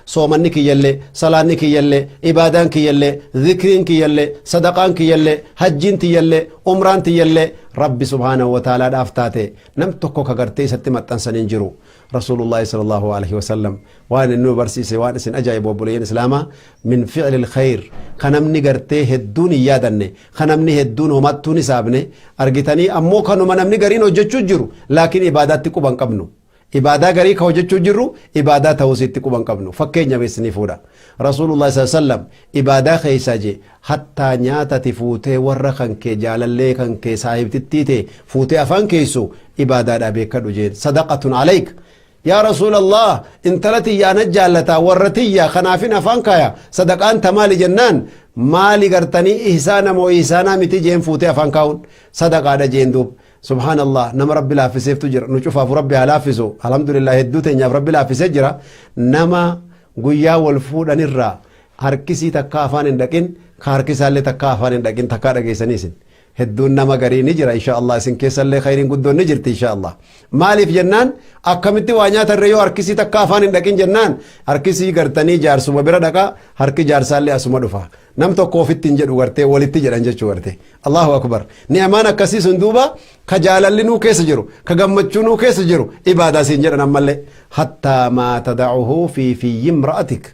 صومني كيلي صلاني كيلي عبادان كيلي ذكرين كيلي صدقان كيلي حجين كيلي عمران كيلي ربي سبحانه وتعالى دافتاته نم تكو كغرتي ستمت تنسنين جرو رسول الله صلى الله عليه وسلم وان انه برسيسي وان سن اجايب وبلين اسلاما من فعل الخير خنمني غرتي هدوني يادني خنمني هدون ومتوني سابني ارغتني امو كانوا منمني غرين وجچو جرو لكن عبادات قبن قبنو عبادة غري كوجچو جرو عبادة توسيت قبن قبنو فكينيا بسني فودا رسول الله صلى الله عليه وسلم عبادة خيساجي حتى نياتا تفوتي ورخن كي جالله كان كي صاحب تتيتي فوتي افان كيسو عبادة دابيك دوجين صدقة عليك يا رسول الله انت لتي يا نجالتا ورتي يا خنافين افانكايا صدقان تمالي جنان مالي غرتني احسانا مو احسانا متي جين فوتي افانكاون صدقه دا جين دوب سبحان الله نما رب لا فيسف تجر نشوف ربي حلافزو الحمد لله هدوتين يا رب لا فيسجرا نما غيا والفودن الرا harkisi takka afaan hin dhaqin ka harkisaallee takka afaan hin dhaqin takka dhageessaniisin hedduun nama garii ni jira inshallah isin keessallee khayriin guddoon ni jirti inshallah maaliif jennaan akkamitti waa nyaatarre yoo harkisii takka afaan hin dhaqin jennaan harkisii gartanii jaarsuma bira dhaqa harki jaarsaallee asuma dhufa nam tokko ofitti hin jedhu gartee walitti jedhan jechuu gartee Allahu akbar ni'amaan akkasii sun duuba ka jaalallinuu keessa jiru ka gammachuunuu keessa jiru ibaadaa siin jedhan ammallee hatta ma tada'uhu fi imra'atik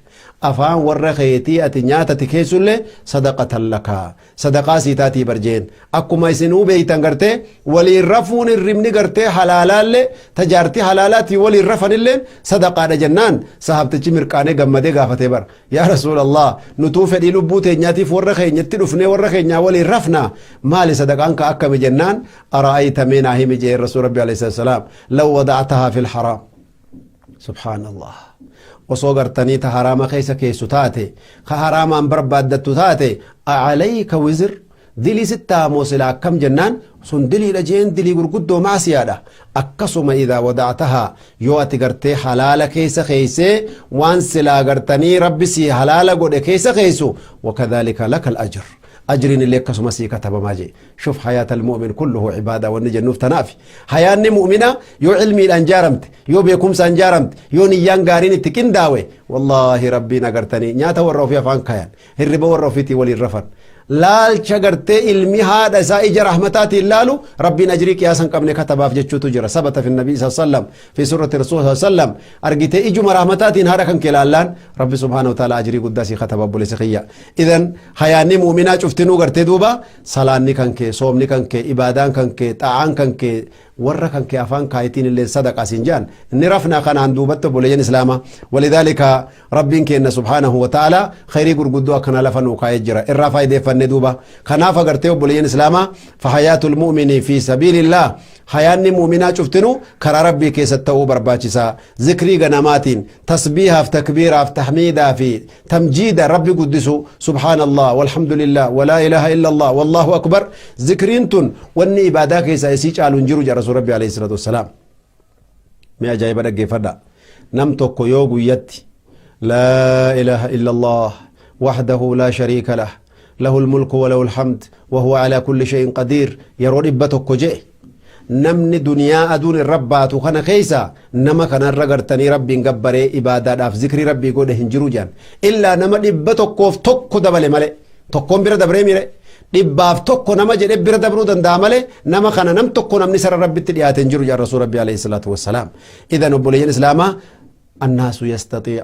afaan warra kheetii ati nyaatati keessulle sadaqatan laka sadaqaa siitaatii barjeen akkuma isinuu beeytan gartee waliin rafuun irrimni gartee halaalaalle tajaartii halaalaati waliin rafanillee sadaqaadha jennaan sahabtichi mirqaanee gammadee gaafatee bar yaa rasuulallah nutuu fedhii lubbuu teenyaatiif warra keenyatti dhufnee warra keenyaa waliin rafna maali sadaqaan ka akkami jennaan ara'ayta minaa himi jee rasuul rabbi alayhi salaam law wada'tahaa fil haraam subhaanallah osoo gartanii ta haraama keessa keessu taate ka haraamaan barbaaddatu taate alayka wizr dilii sittaa moosila akkam jennaan sun diliidha jeen dilii gurguddoo maasiyaadha akkasuma idaa wada'tahaa yoo ati gartee halaala keessa keeysee waan silaa gartanii rabbi sii halaala godhe keessa keeysu wakadhalika laka al-ajr أجرين اللي كسم سي كتب ماجي شوف حياة المؤمن كله عبادة والنجنوف تنافي حياة مؤمنة يو علمي الأنجارمت يو بيكم سانجارمت يو نيان غارين تكين داوي والله ربي نغرتني نياتا ورّو فيها فان كيان هربا ورّو فيتي ولي الرفن لال شغرتي علمي هذا سائج رحمتات اللالو ربي نجريك يا سن قبل كتبا في جچو تجرى ثبت في النبي صلى الله عليه وسلم في سورة الرسول صلى الله عليه وسلم أرجيتي إجو رحمتات هذا كان كلالان ربي سبحانه وتعالى أجري قداسي كتبا بوليسخية إذن حياني مؤمنة شفتنو غرتي دوبا صلاني كانك صومني كانك إبادان كانك طاعان كانك ورّا كانك أفان كايتين اللي صدق سنجان نرفنا كان عن دوبت بوليين إسلاما ولذلك ربي كأن سبحانه وتعالى خيري قرقدوا كان لفنو كايجرا الرافع دفن ندوبا كنا فقرتوا بوليين إسلاما فحياة المؤمن في سبيل الله حياة مؤمنة شفتنو كرا ربي كيستو برباچسا ذكري غنماتين تسبيحا في تكبيرا في تحميدا في تمجيدا ربي قدسو سبحان الله والحمد لله ولا إله إلا الله والله أكبر ذكرينتن واني إبادا كيسا يسيج آلو نجرو جا رسول ربي عليه الصلاة والسلام ما جايبا دقي فدا نمتوكو يوغو يتي لا إله إلا الله وحده لا شريك له له الملك وله الحمد وهو على كل شيء قدير يرو إبتوكو جي namni duniyaa aduun irrabbaatu kana keessa nama kanarra gartanii rabbiin gabbaree ibaadaadhaaf zikrii rabbii godhe hin jiru jaan illaa nama 100 tokko dabale male tokkoon bira dabree mire 100 nama jedhe bira dabruu danda'a male nama kana nam tokko namni sara rabbitti dhiyaate hin jiru jaan rasuul rabbii alayhi salaatu wassalaam idan obboleeyyan islaamaa annaasu yastati